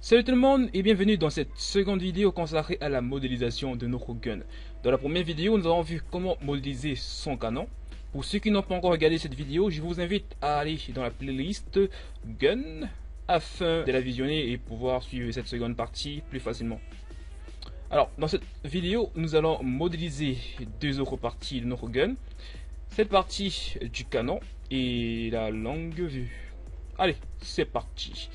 Salut tout le monde et bienvenue dans cette seconde vidéo consacrée à la modélisation de notre gun. Dans la première vidéo, nous avons vu comment modéliser son canon. Pour ceux qui n'ont pas encore regardé cette vidéo, je vous invite à aller dans la playlist Gun afin de la visionner et pouvoir suivre cette seconde partie plus facilement. Alors, dans cette vidéo, nous allons modéliser deux autres parties de notre gun. Cette partie du canon et la longue vue. Allez, c'est parti.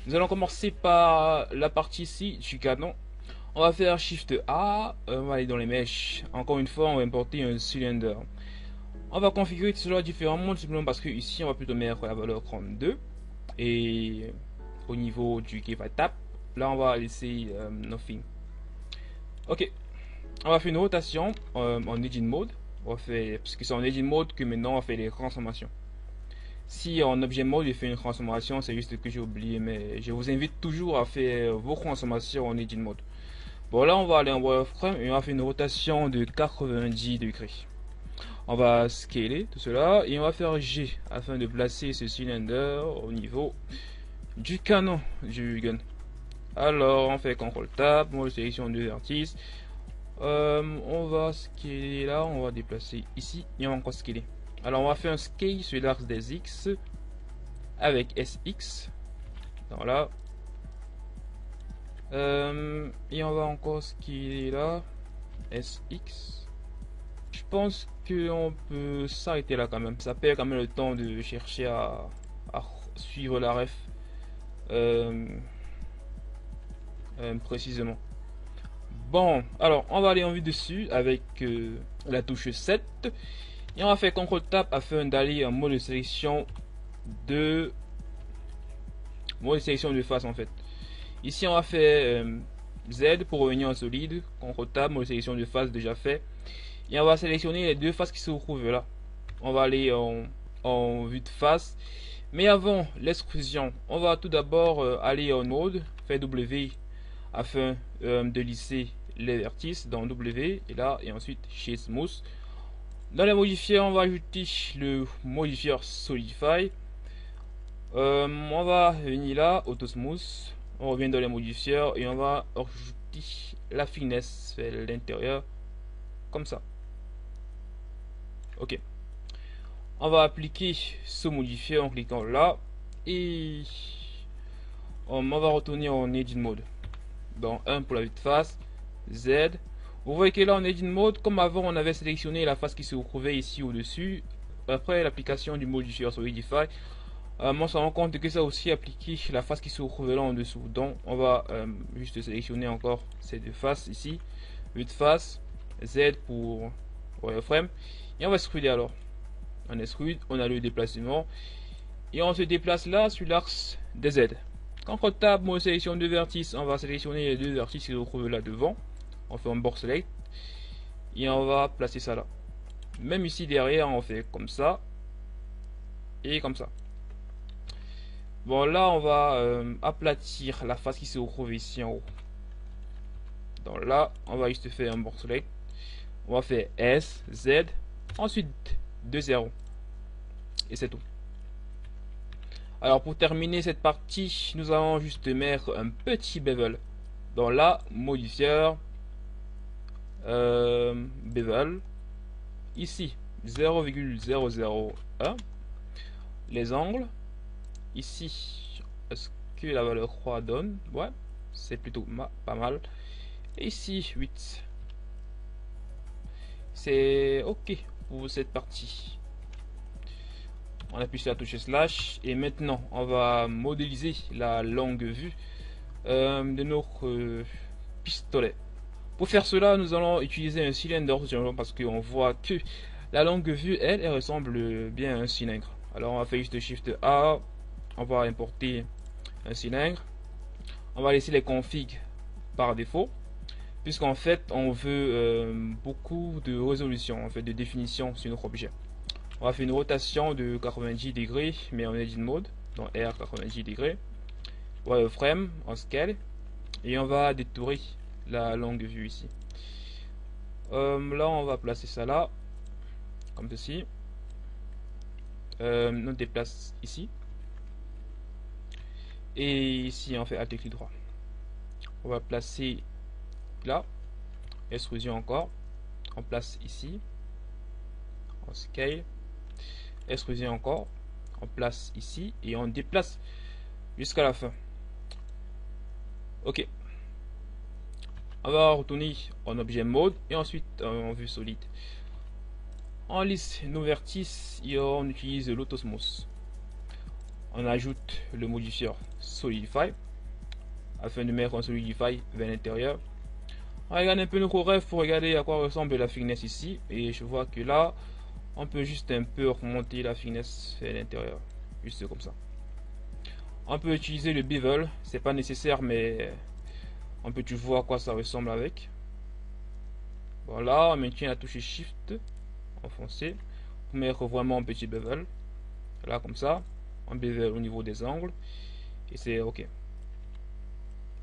Nous allons commencer par la partie ici du canon. On va faire Shift A, on va aller dans les mèches. Encore une fois, on va importer un cylindre. On va configurer cela différemment, simplement parce que ici, on va plutôt mettre la valeur 32. Et au niveau du Give a Tap, là, on va laisser Nothing. Ok, on va faire une rotation en Edit Mode. On va faire, parce que c'est en Edit Mode que maintenant on va faire les transformations. Si en objet mode il fait une transformation, c'est juste que j'ai oublié, mais je vous invite toujours à faire vos transformations en edit mode. Bon, là on va aller en wireframe et on va faire une rotation de 90 degrés. On va scaler tout cela et on va faire G afin de placer ce cylindre au niveau du canon du gun. Alors on fait CTRL Tab, on sélection de vertice. On va scaler là, on va déplacer ici et on va encore scaler. Alors on va faire un scale sur l'axe des X avec SX dans là et on va encore scaler là SX. Je pense qu'on peut s'arrêter là quand même, ça perd quand même le temps de chercher à suivre la ref précisément. Bon, alors on va aller en vue dessus avec la touche 7 et on va faire CTRL Tab afin d'aller en mode de sélection de face en fait. Ici on va faire Z pour revenir en solide, CTRL Tab, mode de sélection de face déjà fait. Et on va sélectionner les deux faces qui se retrouvent là. On va aller en vue de face. Mais avant l'extrusion, on va tout d'abord aller en mode, faire W afin de lisser les vertices dans W et là et ensuite chez Smooth. Dans les modifiers, on va ajouter le modifier Solidify. On va venir là, Auto Smooth. On revient dans les modifiers et on va ajouter la finesse vers l'intérieur comme ça. Ok. On va appliquer ce modifier en cliquant là et on va retourner en Edit Mode. Dans 1 pour la vue de face, Z. Vous voyez que là en Edit Mode, comme avant on avait sélectionné la face qui se retrouvait ici au-dessus, après l'application du modifier Solidify, on se rend compte que ça aussi appliqué la face qui se retrouvait là en dessous. Donc on va juste sélectionner encore ces deux faces ici, vue de face, Z pour wireframe, et on va extruder alors. On extrude, on a le déplacement, et on se déplace là sur l'axe des Z. Quand on tape mode sélection de vertices, on va sélectionner les deux vertices qui se retrouvent là devant. On fait un bord select et on va placer ça là. Même ici derrière, on fait comme ça et comme ça. Bon, là, on va aplatir la face qui se retrouve ici en haut. Donc là, on va juste faire un bord select. On va faire S, Z, ensuite 2 0. Et c'est tout. Alors pour terminer cette partie, nous allons juste mettre un petit bevel. Dans là, modifier, bevel, ici 0,001. Les angles, ici, est-ce que la valeur 3 donne? Ouais, c'est plutôt pas mal. Et ici 8. C'est ok pour cette partie. On appuie sur la touche slash et maintenant on va modéliser la longue vue de notre pistolet. Pour faire cela, nous allons utiliser un cylindre parce qu'on voit que la longue vue, elle ressemble bien à un cylindre. Alors on va faire juste Shift A, on va importer un cylindre. On va laisser les configs par défaut, puisqu'en fait on veut beaucoup de résolution, en fait de définition sur notre objet. On va faire une rotation de 90 degrés, mais en edit mode, dans R 90 degrés. Wireframe en scale, et on va détourer la longue vue ici. Là on va placer ça là, comme ceci. On déplace ici. Et ici on fait Alt clic droit. On va placer là. Extrusion encore. On place ici. On scale. Extrusion encore. On place ici. Et on déplace jusqu'à la fin. Ok. On va retourner en objet mode. Et ensuite en vue solide. On lisse nos vertices et on utilise l'autosmos. On ajoute le modifieur Solidify afin de mettre un Solidify vers l'intérieur. On regarde un peu nos rêves pour regarder à quoi ressemble la finesse ici. Et je vois que là, on peut juste un peu remonter la finesse vers l'intérieur. Juste comme ça. On peut utiliser le bevel. C'est pas nécessaire, mais on peut toujours voir à quoi ça ressemble avec. Voilà, on maintient la touche Shift enfoncé pour mettre vraiment un petit bevel. Là, comme ça. Un bevel au niveau des angles. Et c'est ok.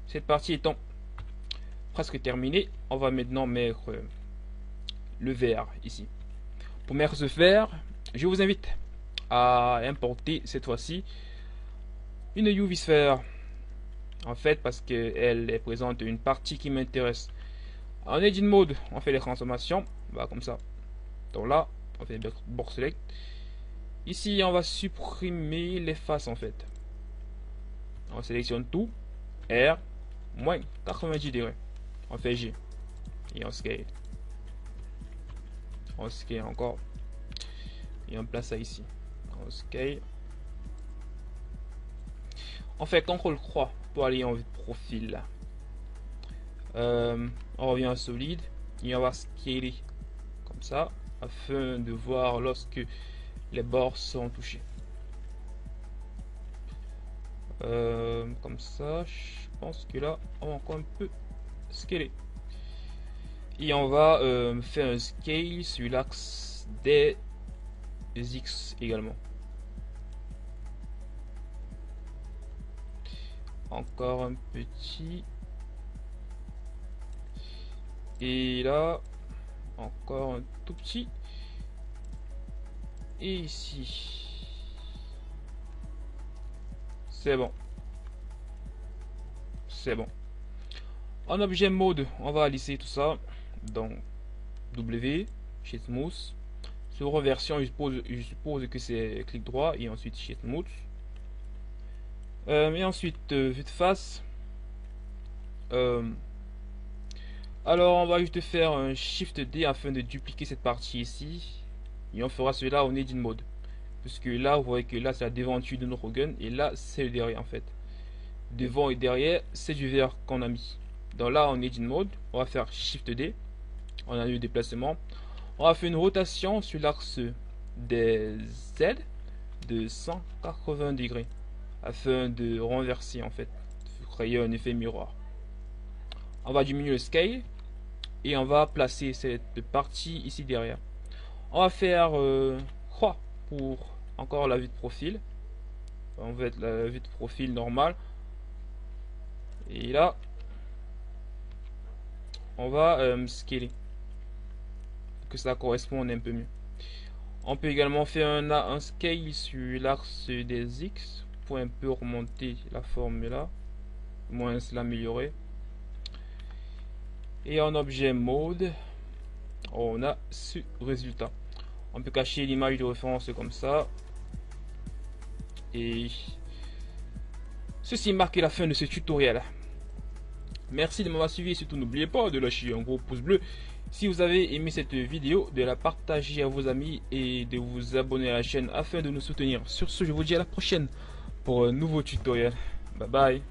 Cette partie étant presque terminée, on va maintenant mettre le vert ici. Pour mettre ce vert, je vous invite à importer cette fois-ci une UV Sphere. En fait, parce qu'elle présente une partie qui m'intéresse. En Edit Mode, on fait les transformations. Bah, comme ça. Donc là, on fait Board Select. Ici, on va supprimer les faces en fait. On sélectionne tout. R, moins 90 degrés. On fait G. Et on scale. On scale encore. Et on place ça ici. On scale. On fait CTRL-croix pour aller en vue de profil. On revient en solide. Et on va scaler comme ça. Afin de voir lorsque les bords sont touchés. Comme ça, je pense que là, on va encore un peu scaler. Et on va faire un scale sur l'axe des X également. Encore un petit. Et là, encore un tout petit. Et ici. C'est bon. C'est bon. En objet mode, on va lisser tout ça. Donc, W, Shift Smooth. Sur reversion, je suppose que c'est clic droit et ensuite Shift Smooth. Et ensuite, vue de face. Alors, on va juste faire un Shift D afin de dupliquer cette partie ici. Et on fera cela en Edit Mode. Puisque là, vous voyez que là, c'est la devanture de notre gun. Et là, c'est le derrière en fait. Devant et derrière, c'est du vert qu'on a mis. Donc là, en Edit Mode, on va faire Shift D. On a eu le déplacement. On va faire une rotation sur l'axe des Z de 180 degrés. Afin de renverser en fait. De créer un effet miroir. On va diminuer le scale. Et on va placer cette partie ici derrière. On va faire croix pour encore la vue de profil. On va être la vue de profil normale. Et là, on va scaler. Que ça corresponde un peu mieux. On peut également faire un scale sur l'axe des X pour un peu remonter la forme là. Moins l'améliorer. Et en objet mode, on a ce résultat. On peut cacher l'image de référence comme ça. Et ceci marque la fin de ce tutoriel. Merci de m'avoir suivi et surtout n'oubliez pas de lâcher un gros pouce bleu si vous avez aimé cette vidéo, de la partager à vos amis et de vous abonner à la chaîne afin de nous soutenir. Sur ce, je vous dis à la prochaine pour un nouveau tutoriel. Bye bye.